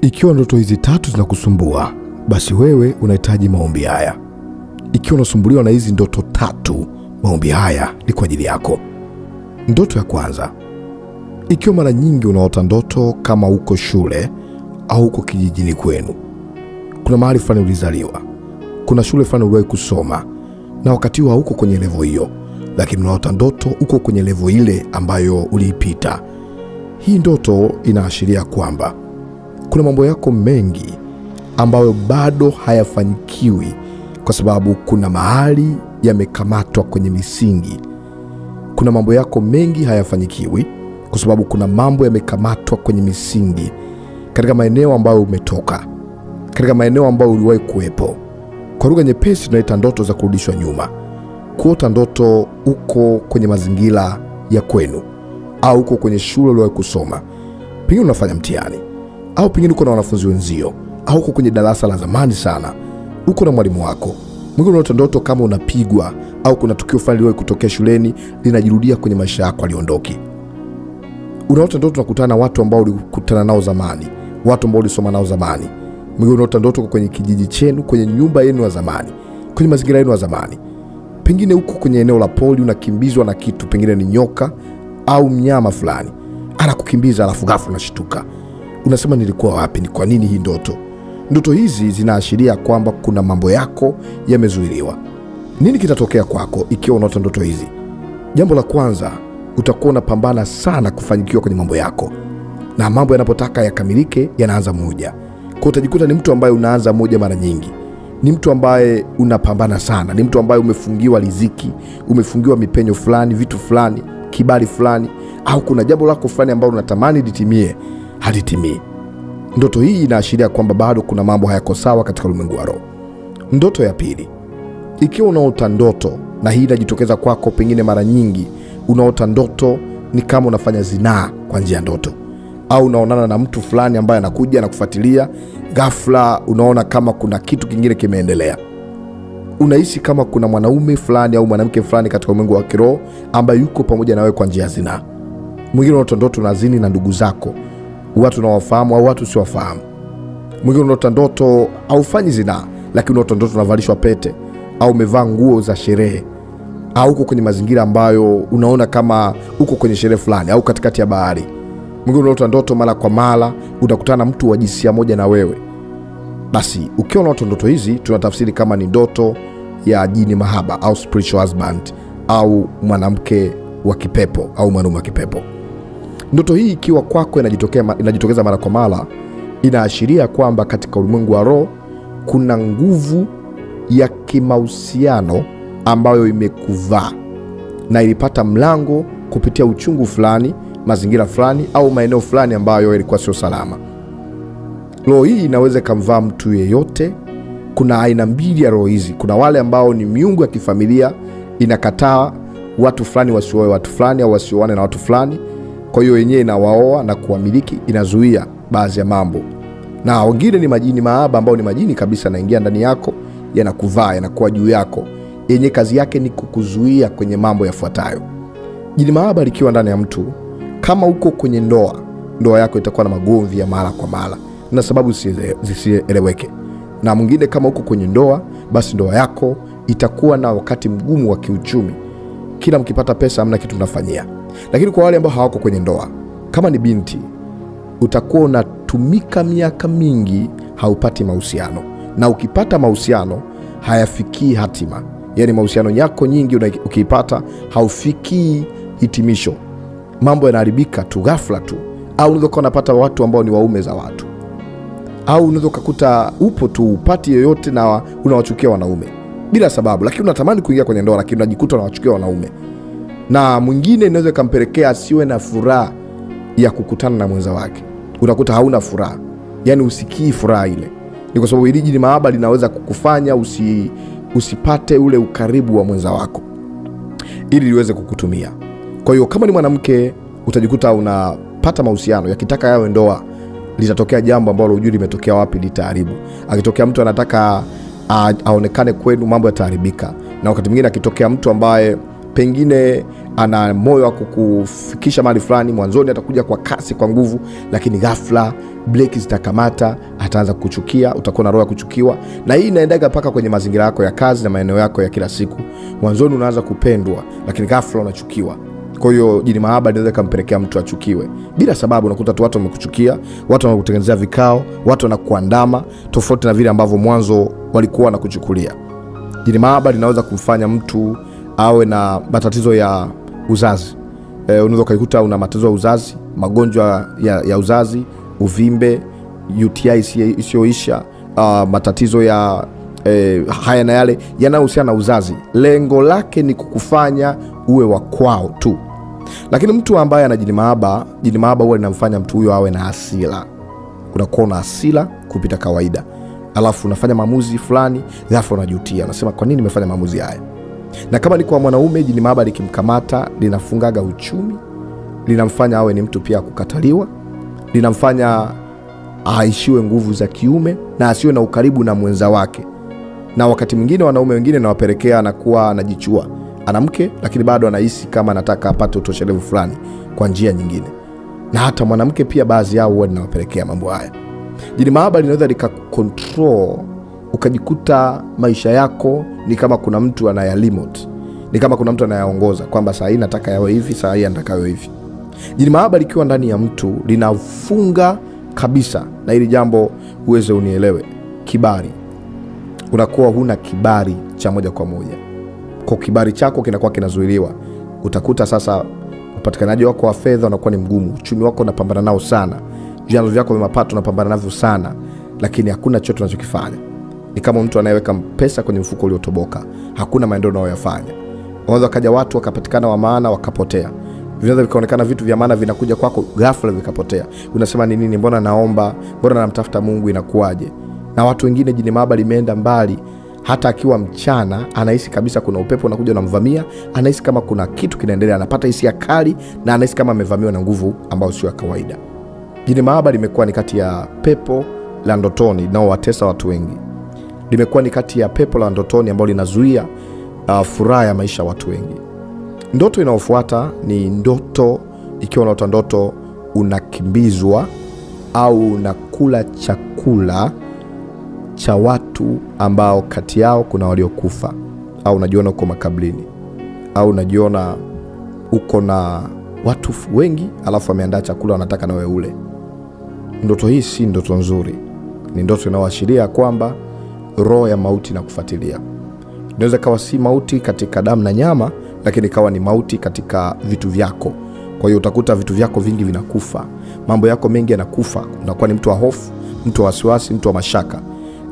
Ikiwa ndoto hizi tatu zinakusumbua, basi wewe unahitaji maombi haya. Ikiwa unasumbuliwa na hizi ndoto tatu, maombi haya ni kwa ajili yako. Ndoto ya kwanza. Ikiwa mara nyingi unaota ndoto kama uko shule au uko kijijini kwenu, kuna mahali fulani ulizaliwa, kuna shule fulani uliwahi kusoma, na wakati huo hauko kwenye level hiyo, lakini unaota ndoto uko kwenye level ile ambayo uliipita. Hii ndoto inaashiria kwamba kuna mambo yako mengi ambayo bado hayafanyikiwi kwa sababu kuna mahali yamekamatwa kwenye misingi. Kuna mambo yako mengi hayafanyikiwi kwa sababu kuna mambo yamekamatwa kwenye misingi katika maeneo ambayo umetoka, katika maeneo ambayo uliwahi kuwepo. Kwa lugha nyepesi tunaita ndoto za kurudishwa nyuma. Kuota ndoto uko kwenye mazingira ya kwenu, au uko kwenye shule uliwahi kusoma, pengine unafanya mtihani, au pengine uko na wanafunzi wenzio, au uko kwenye darasa la zamani sana, uko na mwalimu wako. Mwingine unaota ndoto kama unapigwa, au kuna tukio fulani liliwahi kutokea shuleni linajirudia kwenye maisha yako, aliondoki. Unaota ndoto unakutana na watu ambao ulikutana nao zamani, watu ambao ulisoma nao zamani. Mwingine unaota ndoto kwenye kijiji chenu, kwenye nyumba yenu ya zamani, kwenye mazingira yenu ya zamani. Pengine uko kwenye eneo la poli, unakimbizwa na kitu, pengine ni nyoka au mnyama fulani anakukimbiza, alafu ghafla unashtuka. Unasema nilikuwa wapi? Ni kwa nini hii ndoto? Ndoto hizi zinaashiria kwamba kuna mambo yako yamezuiliwa. Nini kitatokea kwako ikiwa unaota ndoto hizi? Jambo la kwanza, utakuwa unapambana sana kufanikiwa kwenye mambo yako, na mambo yanapotaka yakamilike yanaanza moja. Kwa utajikuta ni mtu ambaye unaanza moja mara nyingi, ni mtu ambaye unapambana sana, ni mtu ambaye umefungiwa riziki, umefungiwa mipenyo fulani, vitu fulani, kibali fulani, au kuna jambo lako fulani ambalo unatamani litimie, halitimii. Ndoto hii inaashiria kwamba bado kuna mambo hayako sawa katika ulimwengu wa roho. Ndoto ya pili. Ikiwa unaota ndoto, na hii inajitokeza kwako pengine mara nyingi, unaota ndoto ni kama unafanya zinaa kwa njia ya ndoto, au unaonana na mtu fulani ambaye anakuja na kufuatilia, ghafla unaona kama kuna kitu kingine kimeendelea. Unahisi kama kuna mwanaume fulani au mwanamke fulani katika ulimwengu wa kiroho ambaye yuko pamoja na wewe kwa njia ya zinaa. Mwingine unaota ndoto unazini na ndugu zako, watu unawafahamu au watu usiowafahamu. Mwingine unaota ndoto haufanyi zinaa, lakini unaota ndoto unavalishwa pete au umevaa nguo za sherehe, au uko kwenye mazingira ambayo unaona kama uko kwenye sherehe fulani au katikati ya bahari. Mwingine unaota ndoto mara kwa mara unakutana na mtu wa jinsia moja na wewe. Basi ukiwa unaota ndoto hizi, tunatafsiri kama ni ndoto ya jini mahaba au spiritual husband, au mwanamke wa kipepo au mwanaume wa kipepo. Ndoto hii ikiwa kwako inajitokeza mara kwa mara, inaashiria kwamba katika ulimwengu wa roho kuna nguvu ya kimahusiano ambayo imekuvaa na ilipata mlango kupitia uchungu fulani, mazingira fulani, au maeneo fulani ambayo yalikuwa sio salama. Roho hii inaweza kumvaa mtu yeyote. Kuna aina mbili ya roho hizi. Kuna wale ambao ni miungu ya kifamilia, inakataa watu fulani wasioe watu fulani au wasioane na watu fulani, kwa hiyo yenyewe inawaoa na kuwamiliki, inazuia baadhi ya mambo. Na wengine ni majini mahaba ambao ni majini kabisa, naingia ndani yako, yanakuvaa, yanakuwa juu yako, yenye kazi yake ni kukuzuia kwenye mambo yafuatayo. Jini mahaba likiwa ndani ya mtu, kama uko kwenye ndoa yako itakuwa na magomvi ya mara kwa mara na sababu zisieleweke. Na mwingine kama uko kwenye ndoa, basi ndoa yako itakuwa na wakati mgumu wa kiuchumi. Kila mkipata pesa hamna kitu mnafanyia. Lakini kwa wale ambao hawako kwenye ndoa, kama ni binti, utakuwa unatumika miaka mingi haupati mahusiano, na ukipata mahusiano hayafikii hatima. Yaani mahusiano yako nyingi ukiipata haufikii hitimisho. Mambo yanaharibika tu ghafla tu. Au unaweza kuwa unapata watu ambao ni waume za watu, au unaweza kukuta upo tu upati yoyote na unawachukia wanaume bila sababu, lakini unatamani kuingia kwenye ndoa, lakini unajikuta unawachukia wanaume. Na mwingine inaweza kumpelekea asiwe na furaha ya kukutana na mwenza wake. Unakuta hauna furaha, yani usikii furaha ile. Ni kwa sababu hili jini mahaba linaweza kukufanya usipate ule ukaribu wa mwenza wako ili liweze kukutumia. Kwa hiyo kama ni mwanamke, utajikuta unapata mahusiano yakitaka yawe ndoa, litatokea jambo ambalo hujui limetokea wapi, litaharibu. Akitokea mtu anataka aonekane kwenu, mambo yataharibika. Na wakati mwingine akitokea mtu ambaye pengine ana moyo wa kukufikisha mahali fulani. Mwanzoni atakuja kwa kasi, kwa nguvu, lakini ghafla breki zitakamata, ataanza kuchukia, utakuwa na roho ya kuchukiwa. Na hii inaendaga mpaka kwenye mazingira yako ya kazi na maeneo yako ya kila siku. Mwanzoni unaanza kupendwa, lakini ghafla unachukiwa. Kwa hiyo jini mahaba inaweza kumpelekea mtu achukiwe bila sababu. Unakuta tu watu wamekuchukia, watu wanakutengenezea vikao, watu wanakuandama tofauti na vile ambavyo mwanzo walikuwa wanakuchukulia. Jini mahaba linaweza kumfanya mtu awe na matatizo ya uzazi. Unaweza kukuta una matatizo ya uzazi, magonjwa ya uzazi, uvimbe, UTI isiyoisha, matatizo ya haya na yale yanayohusiana na uzazi. Lengo lake ni kukufanya uwe wa kwao tu. Lakini mtu ambaye ana jini mahaba huwa linamfanya mtu huyo awe na hasira. Unakuwa na hasira kupita kawaida, alafu unafanya maamuzi fulani, ghafla unajutia, unasema kwa nini nimefanya maamuzi haya? Na kama ni kwa mwanaume, jini mahaba likimkamata linafungaga uchumi, linamfanya awe ni mtu pia kukataliwa, linamfanya aishiwe nguvu za kiume na asiwe na ukaribu na mwenza wake. Na wakati mwingine wanaume wengine nawapelekea anakuwa anajichua, ana mke lakini bado anahisi kama anataka apate utoshelevu fulani kwa njia nyingine. Na hata mwanamke pia baadhi yao huwa linawapelekea mambo haya. Jini mahaba linaweza likakontrol, ukajikuta maisha yako ni kama kuna mtu anayalimit, ni kama kuna mtu anayaongoza kwamba saa hii nataka yawe hivi, saa hii nataka yawe hivi. Jini mahaba likiwa ndani ya mtu linafunga kabisa, na hili jambo uweze unielewe, kibali. Unakuwa huna kibali cha moja kwa moja. Kwa kibali chako kinakuwa kinazuiliwa. Utakuta sasa upatikanaji wako wa fedha unakuwa ni mgumu, uchumi wako unapambana nao sana, vyanzo vyako vya mapato unapambana navyo sana, lakini hakuna chochote unachokifanya. Ni kama mtu anayeweka pesa kwenye mfuko uliotoboka, hakuna maendeleo unayoyafanya. Wanaweza kaja watu wakapatikana wa maana wakapotea. Vinaweza vikaonekana vitu vya maana vinakuja kwako, ghafla vikapotea. Unasema ni nini? Mbona naomba, mbona namtafuta Mungu, inakuaje? Na watu wengine jini mahaba limeenda mbali, hata akiwa mchana anahisi kabisa kuna upepo unakuja unamvamia, anahisi kama kuna kitu kinaendelea, anapata hisia kali na anahisi kama amevamiwa na nguvu ambayo sio ya kawaida. Jini mahaba limekuwa ni kati ya pepo la ndotoni linalowatesa watu wengi. Limekuwa ni kati ya pepo la ndotoni ambalo linazuia furaha ya maisha watu wengi. Ndoto inayofuata ni ndoto, ikiwa unaota ndoto unakimbizwa au unakula chakula cha watu ambao kati yao kuna waliokufa, au unajiona uko makabrini, au unajiona uko na watu wengi alafu ameandaa chakula wanataka na wewe ule. Ndoto hii si ndoto nzuri. Ni ndoto inayoashiria kwamba roho ya mauti inakufuatilia. Inaweza kawa si mauti katika damu na nyama, lakini kawa ni mauti katika vitu vyako. Kwa hiyo utakuta vitu vyako vingi vinakufa, mambo yako mengi yanakufa. Unakuwa ni mtu wa hofu, mtu wa wasiwasi, mtu wa mashaka.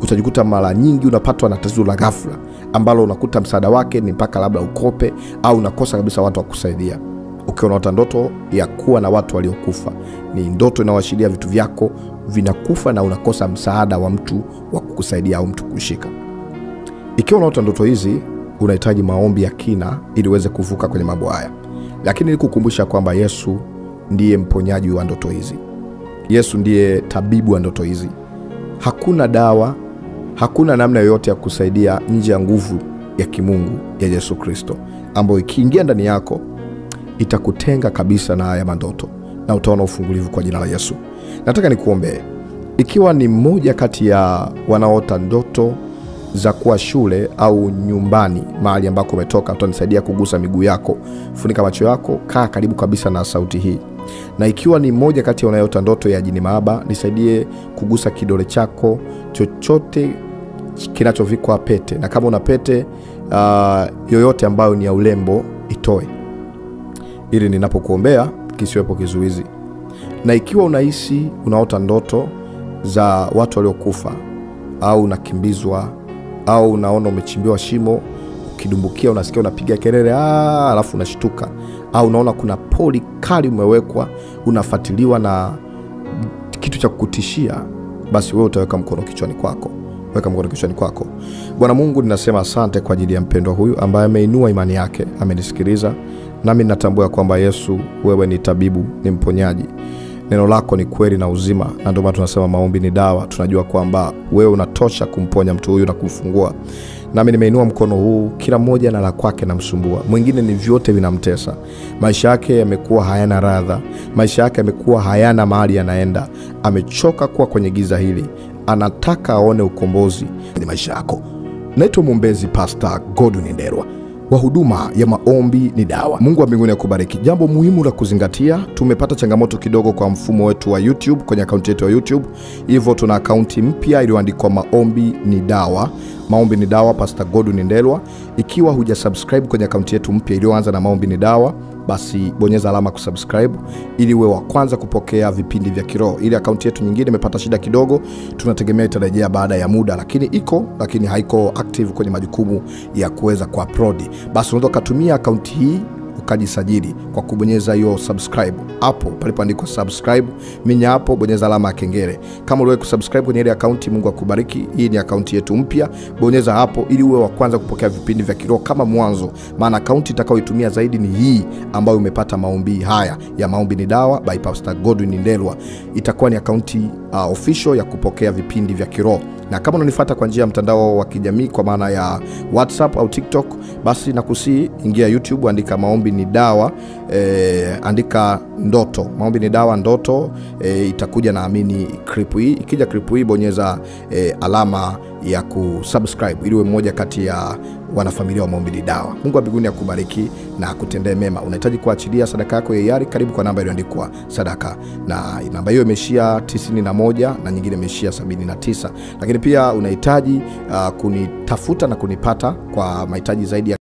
Utajikuta mara nyingi unapatwa na tatizo la ghafla ambalo unakuta msaada wake ni mpaka labda ukope, au unakosa kabisa watu wa kusaidia. Ukiwa unaota ndoto ya kuwa na watu waliokufa, ni ndoto inayoashiria vitu vyako vinakufa na unakosa msaada wa mtu wa kukusaidia au mtu kushika. Ikiwa unaota ndoto hizi, unahitaji maombi ya kina ili uweze kuvuka kwenye mambo haya. Lakini nikukumbusha kwamba Yesu ndiye mponyaji wa ndoto hizi. Yesu ndiye tabibu wa ndoto hizi. Hakuna dawa, hakuna namna yoyote ya kusaidia nje ya nguvu ya kimungu ya Yesu Kristo, ambayo ikiingia ndani yako itakutenga kabisa na haya mandoto na utaona ufungulivu kwa jina la Yesu. Nataka nikuombee. Ikiwa ni mmoja kati ya wanaota ndoto za kuwa shule au nyumbani, mahali ambako umetoka, utanisaidia kugusa miguu yako. Funika macho yako, kaa karibu kabisa na sauti hii. Na ikiwa ni mmoja kati ya wanaota ndoto ya jini mahaba, nisaidie kugusa kidole chako, chochote kinachovikwa pete. Na kama una pete yoyote ambayo ni ya ulembo, itoe, ili ninapokuombea kisiwepo kizuizi. Na ikiwa unahisi unaota ndoto za watu waliokufa, au unakimbizwa, au unaona umechimbiwa shimo, ukidumbukia unasikia unapiga kelele alafu unashtuka, au unaona kuna poli kali umewekwa, unafuatiliwa na kitu cha kukutishia, basi wewe utaweka mkono kichwani kwako. Weka mkono kichwani kwako. Bwana Mungu, ninasema asante kwa ajili ya mpendwa huyu ambaye ameinua imani yake, amenisikiliza. Nami ninatambua kwamba Yesu, wewe ni tabibu, ni mponyaji. Neno lako ni kweli na uzima, na ndio maana tunasema maombi ni dawa. Tunajua kwamba wewe unatosha kumponya mtu huyu na kumfungua. Nami nimeinua mkono huu, kila mmoja na la kwake na msumbua. Mwingine ni vyote vinamtesa. Maisha yake yamekuwa hayana radha. Maisha yake yamekuwa hayana mahali yanaenda. Amechoka kuwa kwenye giza hili. Anataka aone ukombozi kwenye maisha yako. Naitwa mwombezi Pastor Godwin Ndelwa wa huduma ya Maombi ni Dawa. Mungu wa mbinguni akubariki. Jambo muhimu la kuzingatia, tumepata changamoto kidogo kwa mfumo wetu wa YouTube, kwenye akaunti yetu ya YouTube. Hivyo tuna akaunti mpya iliyoandikwa Maombi ni Dawa. Maombi ni Dawa, Pastor Godwin Ndelwa. Ikiwa hujasubscribe kwenye akaunti yetu mpya iliyoanza na Maombi ni Dawa, basi bonyeza alama kusubscribe ili uwe wa kwanza kupokea vipindi vya kiroho. Ile akaunti yetu nyingine imepata shida kidogo, tunategemea itarejea baada ya muda, lakini haiko active kwenye majukumu ya kuweza kuupload. Basi unaweza kutumia akaunti hii ukajisajili kwa kubonyeza hiyo subscribe hapo palipoandikwa subscribe. Minya hapo, bonyeza alama ya kengele. Kama uliwahi kusubscribe kwenye ile akaunti, Mungu akubariki. Hii ni akaunti yetu mpya, bonyeza hapo ili uwe wa kwanza kupokea vipindi vya kiroho kama mwanzo, maana akaunti itakayoitumia zaidi ni hii ambayo umepata maombi haya ya Maombi ni Dawa by Pastor Godwin Ndelwa. Itakuwa ni akaunti official ya kupokea vipindi vya kiroho. Na kama unanifuata kwa njia ya mtandao wa kijamii kwa maana ya WhatsApp au TikTok, basi nakusihi ingia YouTube, andika Maombi ni Dawa, andika ndoto, Maombi ni Dawa ndoto, itakuja naamini clip hii. Ikija clip hii, bonyeza alama ya kusubscribe ili uwe mmoja kati ya wanafamilia wa Maombi ni Dawa. Mungu wa mbinguni akubariki na akutendee mema. Unahitaji kuachilia sadaka yako ya hiari, karibu kwa namba iliyoandikwa sadaka, na namba hiyo imeshia 91 na nyingine imeshia 79. Lakini pia unahitaji kunitafuta na kunipata kwa mahitaji zaidi ya